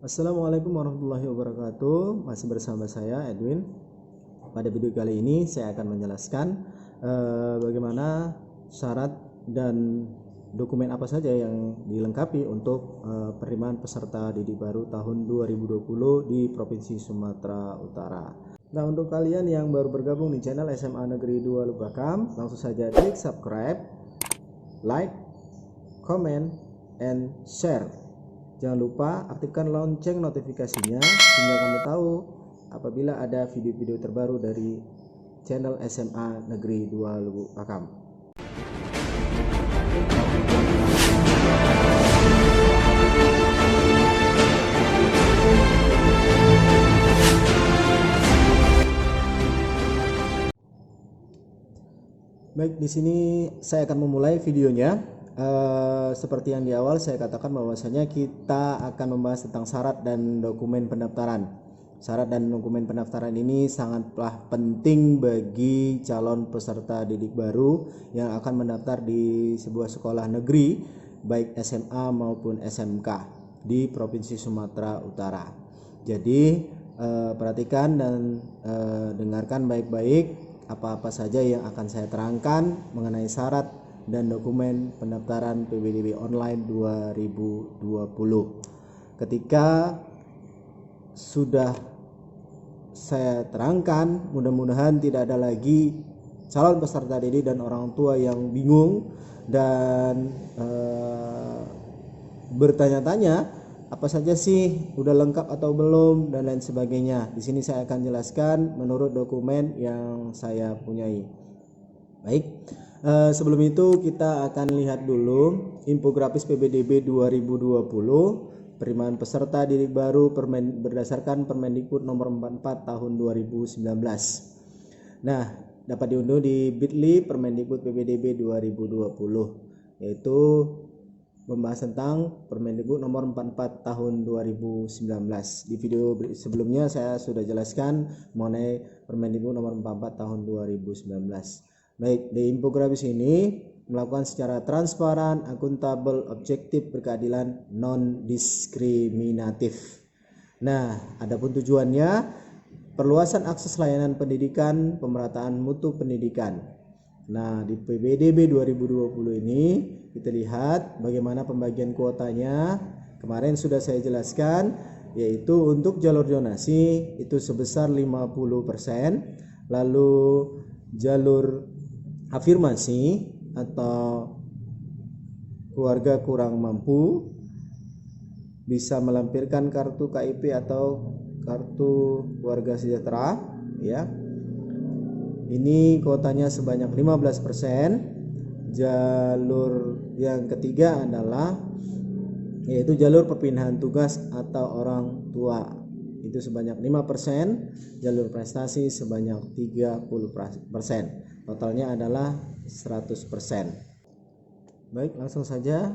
Assalamualaikum warahmatullahi wabarakatuh. Masih bersama saya Edwin. Pada video kali ini saya akan menjelaskan bagaimana syarat dan dokumen apa saja yang dilengkapi untuk penerimaan peserta didik baru tahun 2020 di Provinsi Sumatera Utara. Nah, untuk kalian yang baru bergabung di channel SMA Negeri 2 Lubakam, langsung saja klik subscribe, like, comment, and share. Jangan lupa aktifkan lonceng notifikasinya sehingga kamu tahu apabila ada video-video terbaru dari channel SMA Negeri 2 Lubakam. Baik, di sini saya akan memulai videonya. Seperti yang di awal saya katakan bahwasanya kita akan membahas tentang syarat dan dokumen pendaftaran. Syarat dan dokumen pendaftaran ini sangatlah penting bagi calon peserta didik baru yang akan mendaftar di sebuah sekolah negeri, baik SMA maupun SMK di Provinsi Sumatera Utara. Jadi perhatikan dan dengarkan baik-baik apa-apa saja yang akan saya terangkan mengenai syarat dan dokumen pendaftaran PPDB online 2020. Ketika sudah saya terangkan, mudah-mudahan tidak ada lagi calon peserta didik dan orang tua yang bingung dan bertanya-tanya apa saja sih, udah lengkap atau belum, dan lain sebagainya. Di sini saya akan jelaskan menurut dokumen yang saya punyai. Baik. Sebelum itu kita akan lihat dulu infografis PPDB 2020 penerimaan peserta didik baru berdasarkan Permendikbud nomor 44 tahun 2019. Nah, dapat diunduh di Bitly Permendikbud PPDB 2020, yaitu membahas tentang Permendikbud nomor 44 tahun 2019. Di video sebelumnya saya sudah jelaskan mengenai Permendikbud nomor 44 tahun 2019. Baik, di infografis ini melakukan secara transparan, akuntabel, objektif, berkeadilan, non-diskriminatif. Nah, adapun tujuannya perluasan akses layanan pendidikan, pemerataan mutu pendidikan. Nah, di PPDB 2020 ini kita lihat bagaimana pembagian kuotanya. Kemarin sudah saya jelaskan, yaitu untuk jalur zonasi itu sebesar 50%, lalu jalur afirmasi atau keluarga kurang mampu bisa melampirkan kartu KIP atau kartu keluarga sejahtera, ya. Ini kuotanya sebanyak 15%. Jalur yang ketiga adalah yaitu jalur perpindahan tugas atau orang tua, itu sebanyak 5%, jalur prestasi sebanyak 30%. Totalnya adalah 100%. Baik, langsung saja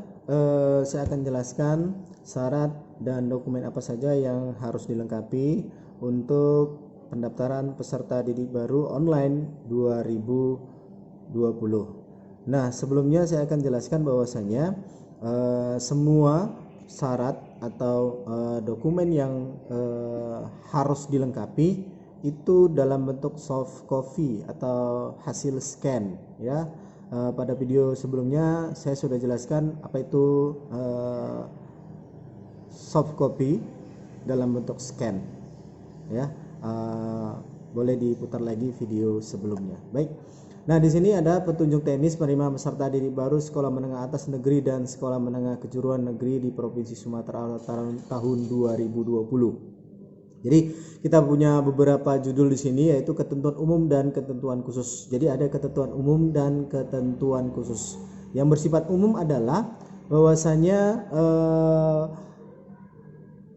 saya akan jelaskan syarat dan dokumen apa saja yang harus dilengkapi untuk pendaftaran peserta didik baru online 2020. Nah, sebelumnya saya akan jelaskan bahwasanya semua syarat atau dokumen yang harus dilengkapi itu dalam bentuk soft copy atau hasil scan, ya. Pada video sebelumnya saya sudah jelaskan apa itu soft copy dalam bentuk scan, ya. Boleh diputar lagi video sebelumnya. Baik. Nah, di sini ada petunjuk teknis penerimaan peserta didik baru sekolah menengah atas negeri dan sekolah menengah kejuruan negeri di Provinsi Sumatera Utara tahun 2020. Jadi kita punya beberapa judul di sini, yaitu ketentuan umum dan ketentuan khusus. Jadi ada ketentuan umum dan ketentuan khusus. Yang bersifat umum adalah bahwasanya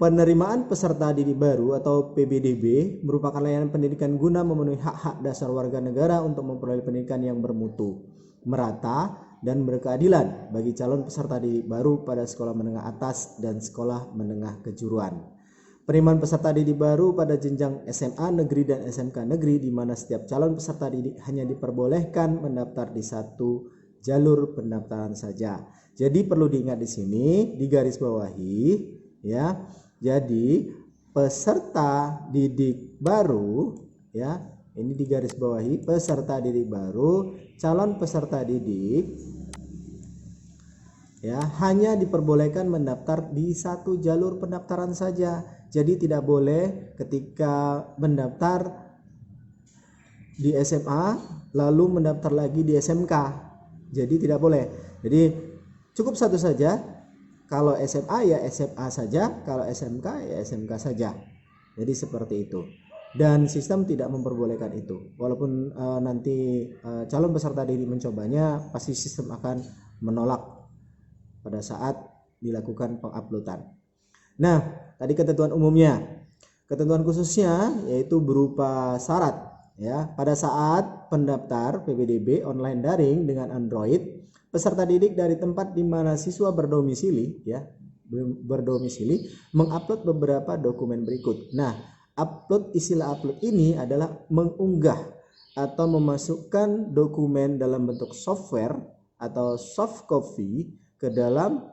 penerimaan peserta didik baru atau PPDB merupakan layanan pendidikan guna memenuhi hak-hak dasar warga negara untuk memperoleh pendidikan yang bermutu, merata, dan berkeadilan bagi calon peserta didik baru pada sekolah menengah atas dan sekolah menengah kejuruan. Penerimaan peserta didik baru pada jenjang SMA negeri dan SMK negeri, di mana setiap calon peserta didik hanya diperbolehkan mendaftar di satu jalur pendaftaran saja. Jadi perlu diingat di sini, di garis bawahi, ya, Jadi peserta didik baru, ya, ini digaris bawahi, peserta didik baru, calon peserta didik, ya, hanya diperbolehkan mendaftar di satu jalur pendaftaran saja. Jadi tidak boleh ketika mendaftar di SMA lalu mendaftar lagi di SMK. Jadi tidak boleh. Jadi cukup satu saja. Kalau SMA ya SMA saja, kalau SMK ya SMK saja. Jadi seperti itu. Dan sistem tidak memperbolehkan itu. Walaupun nanti calon peserta didik mencobanya, pasti sistem akan menolak pada saat dilakukan penguploadan. Nah, tadi ketentuan umumnya. Ketentuan khususnya yaitu berupa syarat, ya. Pada saat pendaftar PPDB online daring dengan Android, peserta didik dari tempat di mana siswa berdomisili, ya, mengupload beberapa dokumen berikut. Nah, istilah upload ini adalah mengunggah atau memasukkan dokumen dalam bentuk software atau soft copy ke dalam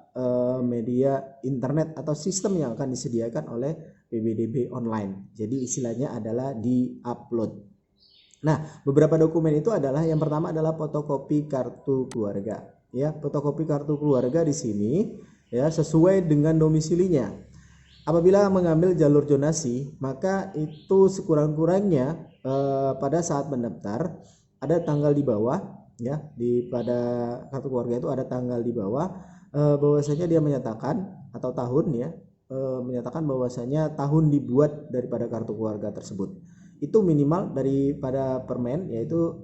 media internet atau sistem yang akan disediakan oleh PPDB online. Jadi istilahnya adalah di-upload. Nah, beberapa dokumen itu adalah, yang pertama adalah fotokopi kartu keluarga. Ya, fotokopi kartu keluarga di sini, ya, sesuai dengan domisilinya. Apabila mengambil jalur zonasi, maka itu sekurang-kurangnya pada saat mendaftar ada tanggal di bawah, ya, pada kartu keluarga itu ada tanggal di bawah bahwasanya dia menyatakan atau tahun, ya, menyatakan bahwasanya tahun dibuat daripada kartu keluarga tersebut. Itu minimal daripada permen, yaitu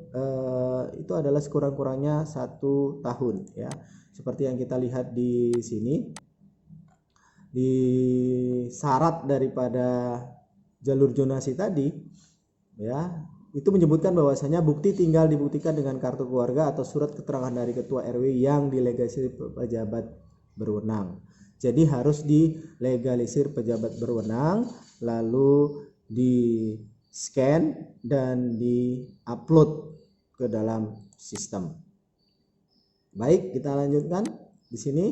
itu adalah sekurang-kurangnya 1 tahun, ya. Seperti yang kita lihat di sini, di syarat daripada jalur zonasi tadi, ya, itu menyebutkan bahwasanya bukti tinggal dibuktikan dengan kartu keluarga atau surat keterangan dari ketua RW yang dilegalisir pejabat berwenang. Jadi harus dilegalisir pejabat berwenang, lalu di scan dan di-upload ke dalam sistem. Baik, kita lanjutkan di sini.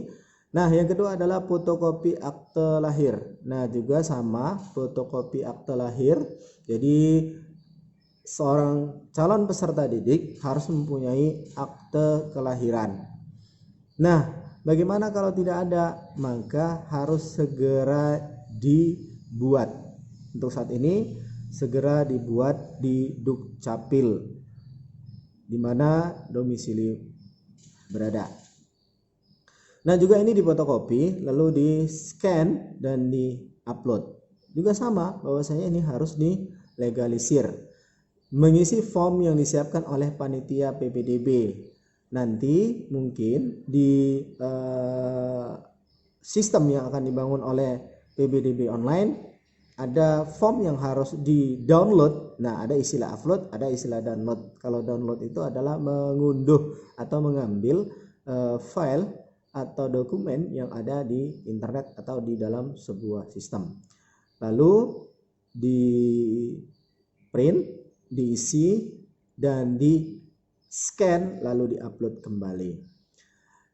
Nah, yang kedua adalah fotokopi akte lahir. Nah, juga sama, fotokopi akte lahir. Jadi seorang calon peserta didik harus mempunyai akte kelahiran. Nah, bagaimana kalau tidak ada? Maka harus segera dibuat. Untuk saat ini segera dibuat di Dukcapil di mana domisili berada. Nah, juga ini difotokopi lalu di-scan dan di-upload. Juga sama, bahwasanya ini harus dilegalisir. Mengisi form yang disiapkan oleh panitia PPDB. Nanti mungkin di sistem yang akan dibangun oleh PPDB online ada form yang harus di-download. Nah, ada istilah upload, ada istilah download. Kalau download itu adalah mengunduh atau mengambil file atau dokumen yang ada di internet atau di dalam sebuah sistem. Lalu di print, diisi, dan di scan lalu diupload kembali.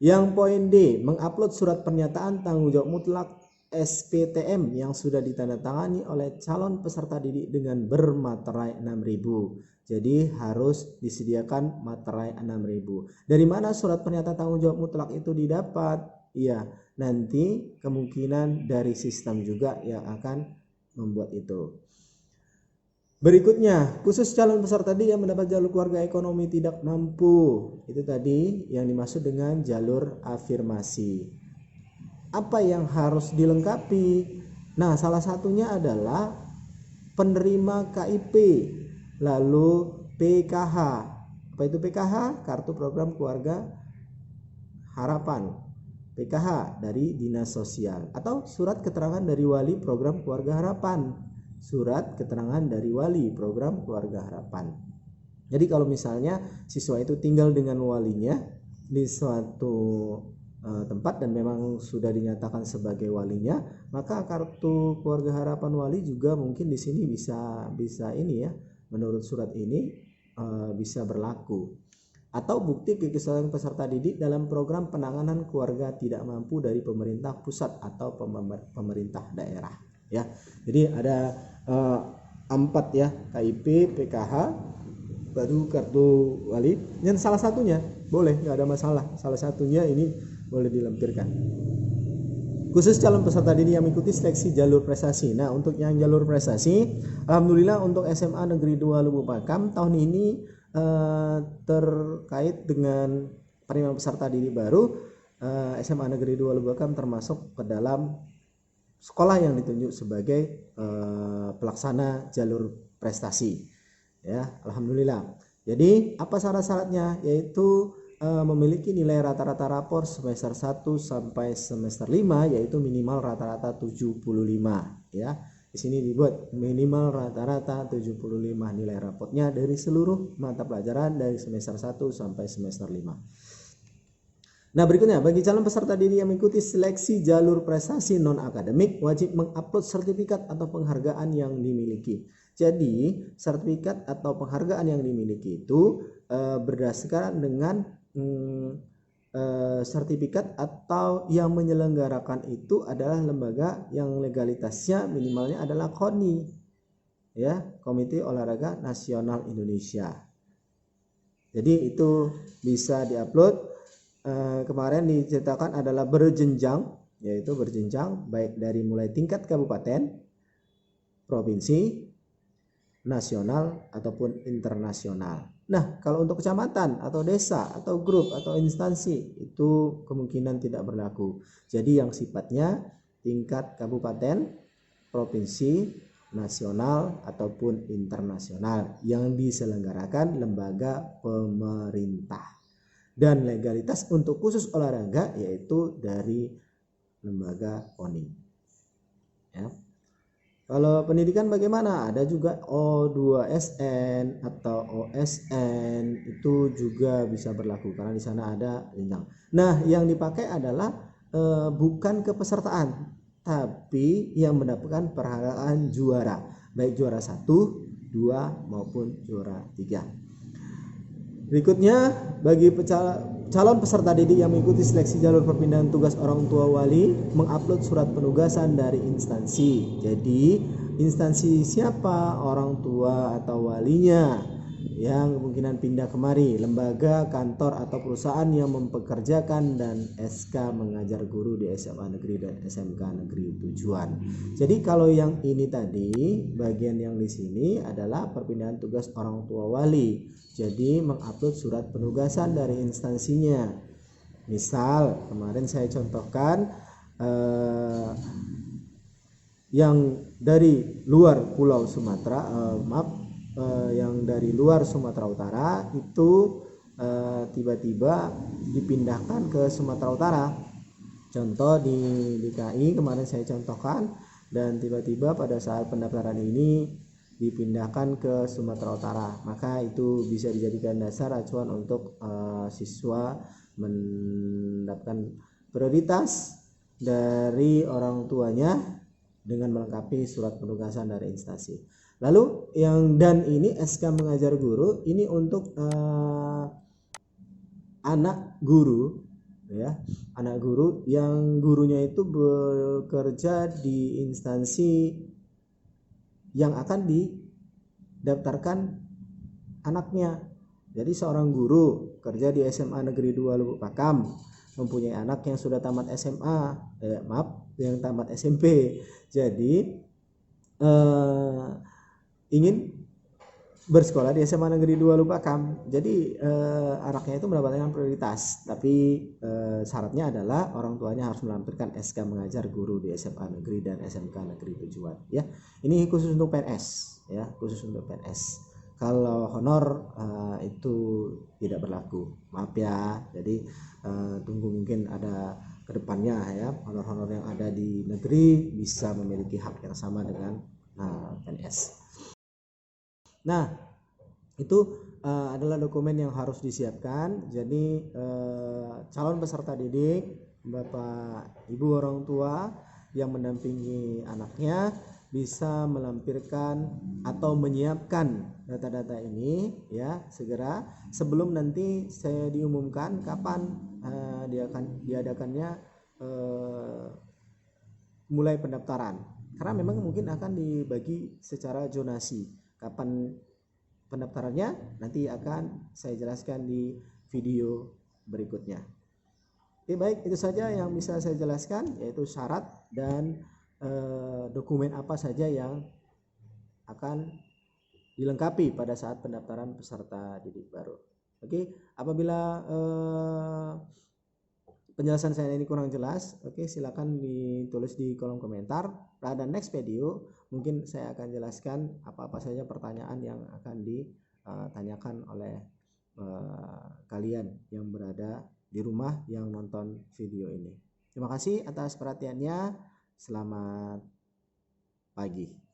Yang poin D, mengupload surat pernyataan tanggung jawab mutlak SPTM yang sudah ditandatangani oleh calon peserta didik dengan bermaterai 6.000. Jadi harus disediakan materai 6.000. Dari mana surat pernyataan tanggung jawab mutlak itu didapat? Iya, nanti kemungkinan dari sistem juga yang akan membuat itu. Berikutnya, khusus calon peserta didik yang mendapat jalur keluarga ekonomi tidak mampu. Itu tadi yang dimaksud dengan jalur afirmasi. Apa yang harus dilengkapi? Nah, salah satunya adalah penerima KIP, lalu PKH. Apa itu PKH? Kartu Program Keluarga Harapan. PKH dari Dinas Sosial atau surat keterangan dari wali program Keluarga Harapan. Surat keterangan dari wali program Keluarga Harapan. Jadi kalau misalnya siswa itu tinggal dengan walinya di suatu tempat dan memang sudah dinyatakan sebagai walinya, maka kartu Keluarga Harapan wali juga mungkin di sini bisa ini, ya, menurut surat ini bisa berlaku. Atau bukti keikutsertaan peserta didik dalam program penanganan keluarga tidak mampu dari pemerintah pusat atau pemerintah daerah. ya. Jadi ada 4 ya, KIP, PKH, baru kartu wali. Dan salah satunya boleh, nggak ada masalah. Salah satunya ini boleh dilampirkan. Khusus calon peserta didik yang mengikuti seleksi jalur prestasi. Nah, untuk yang jalur prestasi, alhamdulillah untuk SMA Negeri 2 Lubuk Pakam tahun ini terkait dengan penerimaan peserta didik baru, SMA Negeri 2 Lubuk Pakam termasuk ke dalam sekolah yang ditunjuk sebagai pelaksana jalur prestasi. Ya, alhamdulillah. Jadi apa syarat-syaratnya? Yaitu memiliki nilai rata-rata rapor semester 1 sampai semester 5 yaitu minimal rata-rata 75 ya. Di sini dibuat minimal rata-rata 75 nilai raportnya dari seluruh mata pelajaran dari semester 1 sampai semester 5. Nah, berikutnya bagi calon peserta didik yang mengikuti seleksi jalur prestasi non akademik wajib mengupload sertifikat atau penghargaan yang dimiliki. Jadi, sertifikat atau penghargaan yang dimiliki itu berdasarkan dengan sertifikat atau yang menyelenggarakan itu adalah lembaga yang legalitasnya minimalnya adalah KONI, ya, Komite Olahraga Nasional Indonesia. Jadi itu bisa diupload. Kemarin diceritakan adalah berjenjang, yaitu berjenjang baik dari mulai tingkat kabupaten, provinsi, nasional ataupun internasional. Nah, kalau untuk kecamatan atau desa atau grup atau instansi itu kemungkinan tidak berlaku. Jadi yang sifatnya tingkat kabupaten, provinsi, nasional ataupun internasional yang diselenggarakan lembaga pemerintah. Dan legalitas untuk khusus olahraga yaitu dari lembaga KONI. Ya. Kalau pendidikan bagaimana? Ada juga O2SN atau OSN itu juga bisa berlaku karena di sana ada jenjang. Nah, yang dipakai adalah bukan kepesertaan, tapi yang mendapatkan penghargaan juara, baik juara 1, 2 maupun juara 3. Berikutnya bagi calon peserta didik yang mengikuti seleksi jalur perpindahan tugas orang tua wali mengupload surat penugasan dari instansi. Jadi instansi siapa orang tua atau walinya yang kemungkinan pindah kemari, lembaga, kantor atau perusahaan yang mempekerjakan dan SK mengajar guru di SMA negeri dan SMK negeri tujuan. Jadi kalau yang ini tadi bagian yang di sini adalah perpindahan tugas orang tua wali. Jadi mengupload surat penugasan dari instansinya. Misal kemarin saya contohkan yang dari luar Pulau Sumatera, yang dari luar Sumatera Utara itu tiba-tiba dipindahkan ke Sumatera Utara. Contoh di DKI kemarin saya contohkan, dan tiba-tiba pada saat pendaftaran ini dipindahkan ke Sumatera Utara, maka itu bisa dijadikan dasar acuan untuk siswa mendapatkan prioritas dari orang tuanya dengan melengkapi surat penugasan dari instansi. Lalu yang dan ini SK mengajar guru ini untuk anak guru, ya, anak guru yang gurunya itu bekerja di instansi yang akan didaftarkan anaknya. Jadi seorang guru kerja di SMA Negeri 2 Lubuk Pakam mempunyai anak yang sudah tamat SMA, yang tamat SMP. Jadi ingin bersekolah di SMA Negeri 2 Lubuk Pakam. Jadi anaknya itu mendapatkan prioritas, tapi syaratnya adalah orang tuanya harus melampirkan SK mengajar guru di SMA Negeri dan SMK Negeri tujuan. Ya, ini khusus untuk PNS, ya, khusus untuk PNS. Kalau honor itu tidak berlaku, maaf ya. Jadi tunggu mungkin ada kedepannya ya, honor-honor yang ada di negeri bisa memiliki hak yang sama dengan PNS. Nah, itu adalah dokumen yang harus disiapkan. Jadi calon peserta didik, Bapak Ibu orang tua yang mendampingi anaknya bisa melampirkan atau menyiapkan data-data ini ya segera sebelum nanti saya diumumkan kapan diadakannya mulai pendaftaran. karena memang mungkin akan dibagi secara zonasi. Kapan pendaftarannya nanti akan saya jelaskan di video berikutnya. Oke, baik, itu saja yang bisa saya jelaskan, yaitu syarat dan dokumen apa saja yang akan dilengkapi pada saat pendaftaran peserta didik baru. Oke, apabila penjelasan saya ini kurang jelas, oke, silakan ditulis di kolom komentar. Pada next video mungkin saya akan jelaskan apa-apa saja pertanyaan yang akan ditanyakan oleh kalian yang berada di rumah yang nonton video ini. Terima kasih atas perhatiannya. Selamat pagi.